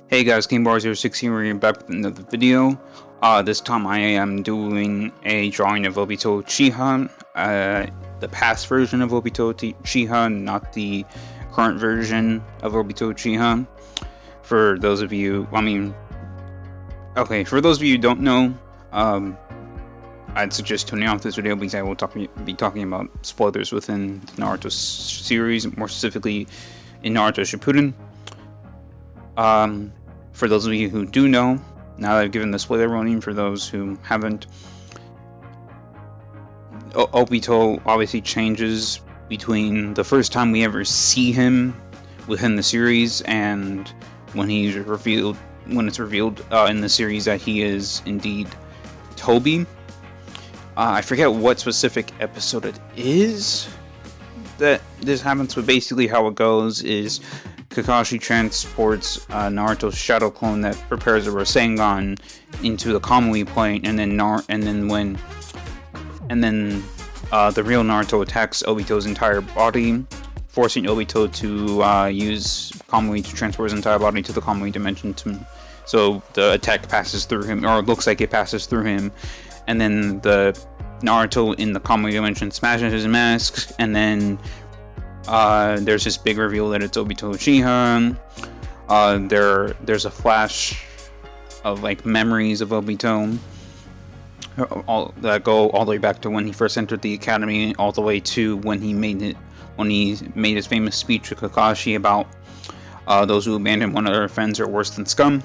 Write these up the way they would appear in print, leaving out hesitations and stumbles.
Hey guys, GameBar06 here, back with another video. This time I am doing a drawing of Obito Uchiha, the past version of Obito Uchiha, not the current version of Obito Uchiha. For those of you, for those of you who don't know, I'd suggest tuning off this video because I will be talking about spoilers within the Naruto series, more specifically in Naruto Shippuden. For those of you who do know, now that I've given the spoiler warning for those who haven't, Obito obviously changes between the first time we ever see him within the series and when it's revealed in the series that he is indeed Toby. I forget what specific episode it is that this happens, but basically how it goes is Kakashi transports Naruto's shadow clone that prepares a Rasengan into the Kamui plane, and then the real Naruto attacks Obito's entire body, forcing Obito to use Kamui to transport his entire body to the Kamui dimension. So the attack passes through him, or it looks like it passes through him, and then the Naruto in the Kamui dimension smashes his mask, and then there's this big reveal that it's Obito Uchiha. There's a flash of like memories of Obito, that go all the way back to when he first entered the academy, all the way to when he made his famous speech to Kakashi about those who abandon one of their friends are worse than scum.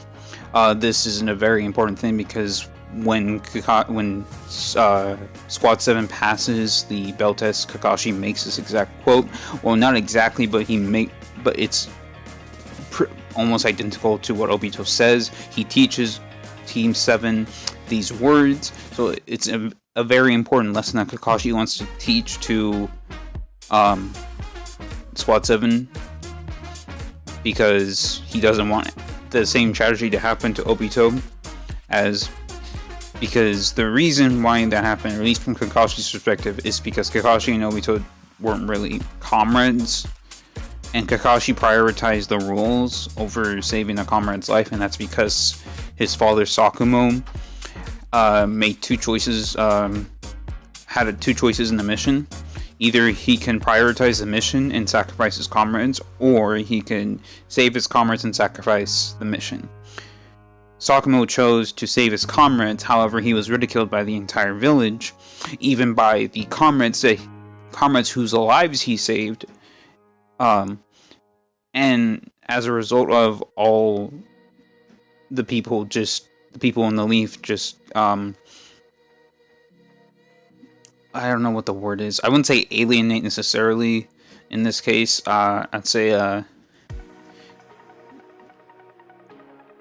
This isn't a very important thing because when Squad 7 passes the bell test, Kakashi makes this exact quote. Well, not exactly, but it's almost identical to what Obito says. He teaches Team 7 these words, so it's a very important lesson that Kakashi wants to teach to Squad 7, because he doesn't want the same tragedy to happen to Obito because the reason why that happened, at least from Kakashi's perspective, is because Kakashi and Obito weren't really comrades, and Kakashi prioritized the rules over saving a comrade's life, and that's because his father Sakumo made two choices, had two choices in the mission. Either he can prioritize the mission and sacrifice his comrades, or he can save his comrades and sacrifice the mission. Sakumo chose to save his comrades, however he was ridiculed by the entire village, even by the comrades whose lives he saved, and as a result of all the people in the Leaf I don't know what the word is. I wouldn't say alienate necessarily in this case. I'd say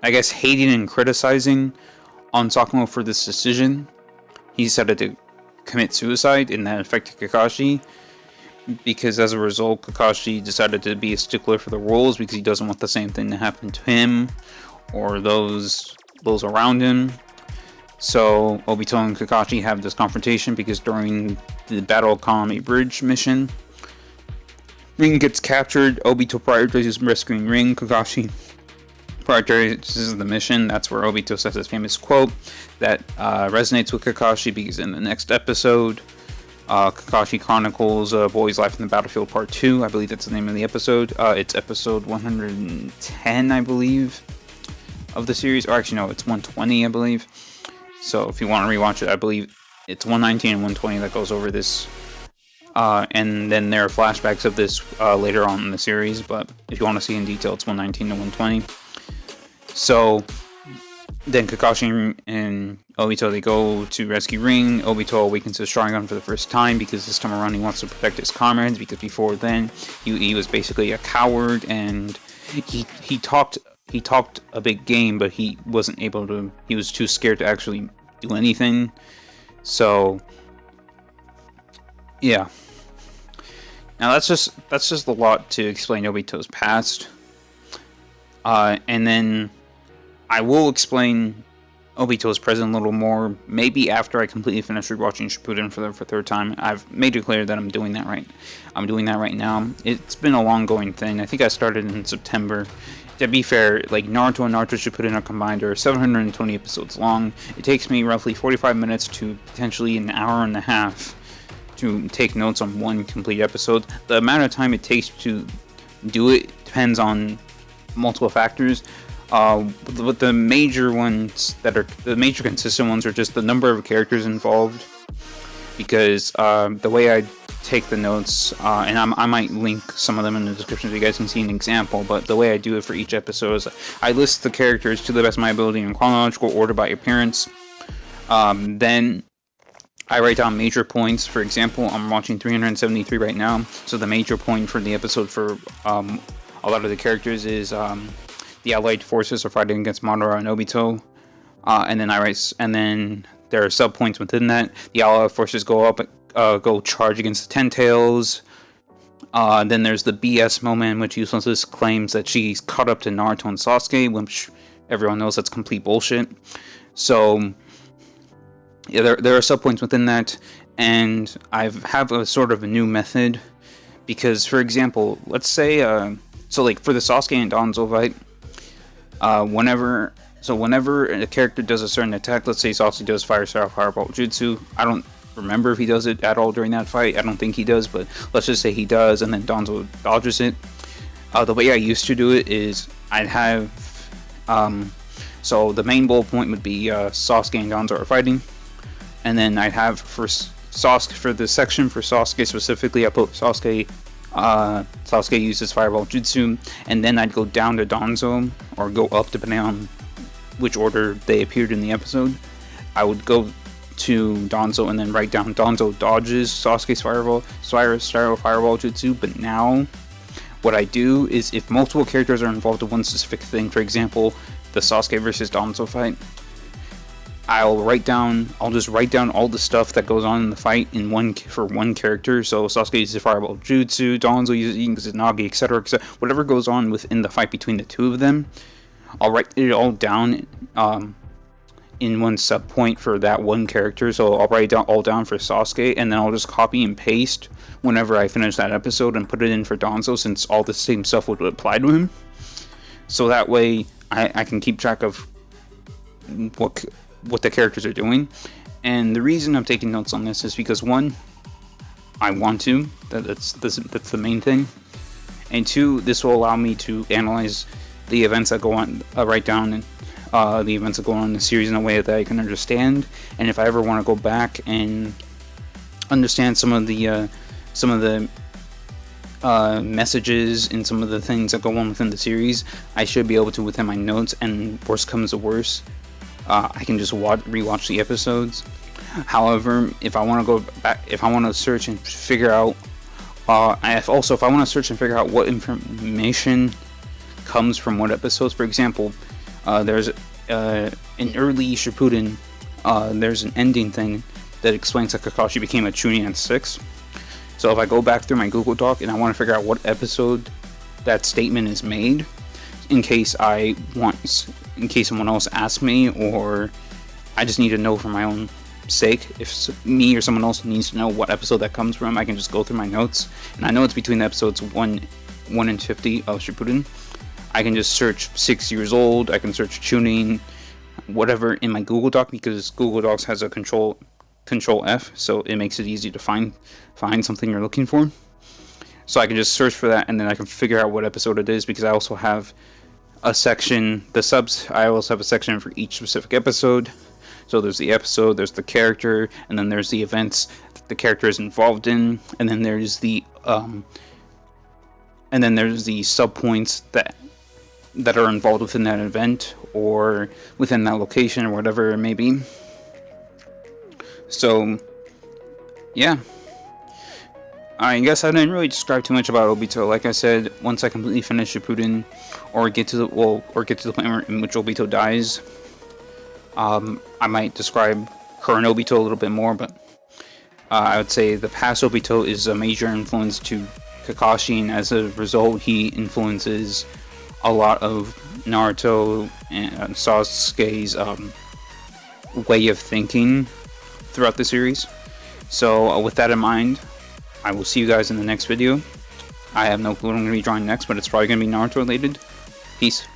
I guess hating and criticizing on Sakumo for this decision. He decided to commit suicide, and that affected Kakashi, because as a result Kakashi decided to be a stickler for the rules because he doesn't want the same thing to happen to him or those around him. So Obito and Kakashi have this confrontation because during the Battle of Kaname Bridge mission, Ring gets captured. Obito prioritizes rescuing Ring. Kakashi prioritizes the mission. That's where Obito says his famous quote that resonates with Kakashi, because in the next episode, Kakashi chronicles a boy's life in the battlefield part 2. I believe that's the name of the episode. It's episode 110, I believe, of the series. Or actually, no, it's 120, I believe. So if you want to rewatch it, I believe it's 119 and 120 that goes over this. And then there are flashbacks of this later on in the series, but if you want to see in detail, it's 119 to 120. So then Kakashi and Obito, they go to rescue Ring. Obito awakens his Sharingan for the first time because this time around he wants to protect his comrades, because before then he was basically a coward, and he talked a big game, but he wasn't able to. He was too scared to actually do anything. So yeah. Now that's just a lot to explain Obito's past. And then I will explain Obito's present a little more, maybe after I completely finish rewatching Shippuden for the third time. I've made it clear that I'm doing that right now. It's been a long going thing. I think I started in September, to be fair, like Naruto and Naruto Shippuden are combined are 720 episodes long. It takes me roughly 45 minutes to potentially an hour and a half to take notes on one complete episode. The amount of time it takes to do it depends on multiple factors. But the major ones that are the major consistent ones are just the number of characters involved, because the way I take the notes, and I might link some of them in the description so you guys can see an example, but the way I do it for each episode is I list the characters to the best of my ability in chronological order by appearance. Then I write down major points. For example, I'm watching 373 right now, so the major point for the episode for a lot of the characters is the Allied forces are fighting against Madara and Obito, and then there are sub points within that. The Allied forces go charge against the Ten Tails. Then there's the BS moment in which Useless claims that she's caught up to Naruto and Sasuke, which everyone knows that's complete bullshit. So yeah, there are subpoints within that, and I have a sort of a new method, because, for example, let's say, so like for the Sasuke and Danzo fight, whenever a character does a certain attack, let's say Sasuke does Fire Style Fireball Jutsu, I don't remember if he does it at all during that fight, I don't think he does, but let's just say he does, and then Danzo dodges it. The way I used to do it is I'd have, so the main bullet point would be Sasuke and Danzo are fighting, and then I'd have for Sasuke, for the section for Sasuke specifically, I put Sasuke uses Fireball Jutsu, and then I'd go down to Danzo, or go up depending on which order they appeared in the episode. I would go to Danzo and then write down Danzo dodges Sasuke's Fireball Jutsu, but now what I do is if multiple characters are involved in one specific thing, for example, the Sasuke versus Danzo fight, I'll just write down all the stuff that goes on in the fight for one character. So Sasuke uses Fireball Jutsu, Danzo uses Nagi, etc., etc. Whatever goes on within the fight between the two of them, I'll write it all down in one sub point for that one character. So I'll write it all down for Sasuke, and then I'll just copy and paste whenever I finish that episode and put it in for Danzo, since all the same stuff would apply to him. So that way I can keep track of what the characters are doing. And the reason I'm taking notes on this is because, one, I want to, that's the main thing, and two, this will allow me to analyze the events that go on, write down the events that go on in the series in a way that I can understand. And if I ever want to go back and understand some of the messages and some of the things that go on within the series, I should be able to within my notes, and worst comes to worst, I can just rewatch the episodes. However, if I want to go back, if I want to search and figure out, if I want to search and figure out what information comes from what episodes, for example, there's in early Shippuden, there's an ending thing that explains that Kakashi became a Chunin at 6. So if I go back through my Google Doc and I want to figure out what episode that statement is made, in case someone else asks me, or I just need to know for my own sake, if me or someone else needs to know what episode that comes from, I can just go through my notes, and I know it's between episodes 1 and 50 of Shippuden. I can just search 6 years old, I can search Chunin, whatever, in my Google Doc, because Google Docs has a control F, so it makes it easy to find something you're looking for. So I can just search for that, and then I can figure out what episode it is, because I also have a section, I also have a section for each specific episode. So there's the episode, there's the character, and then there's the events that the character is involved in, and then there's the sub points that are involved within that event, or within that location, or whatever it may be. So yeah, I guess I didn't really describe too much about Obito. Like I said, once I completely finish Shippuden, or get to the point in which Obito dies, I might describe current Obito a little bit more. But I would say the past Obito is a major influence to Kakashi, and as a result, he influences a lot of Naruto and Sasuke's way of thinking throughout the series. So with that in mind, I will see you guys in the next video. I have no clue what I'm going to be drawing next, but it's probably going to be Naruto related. Peace.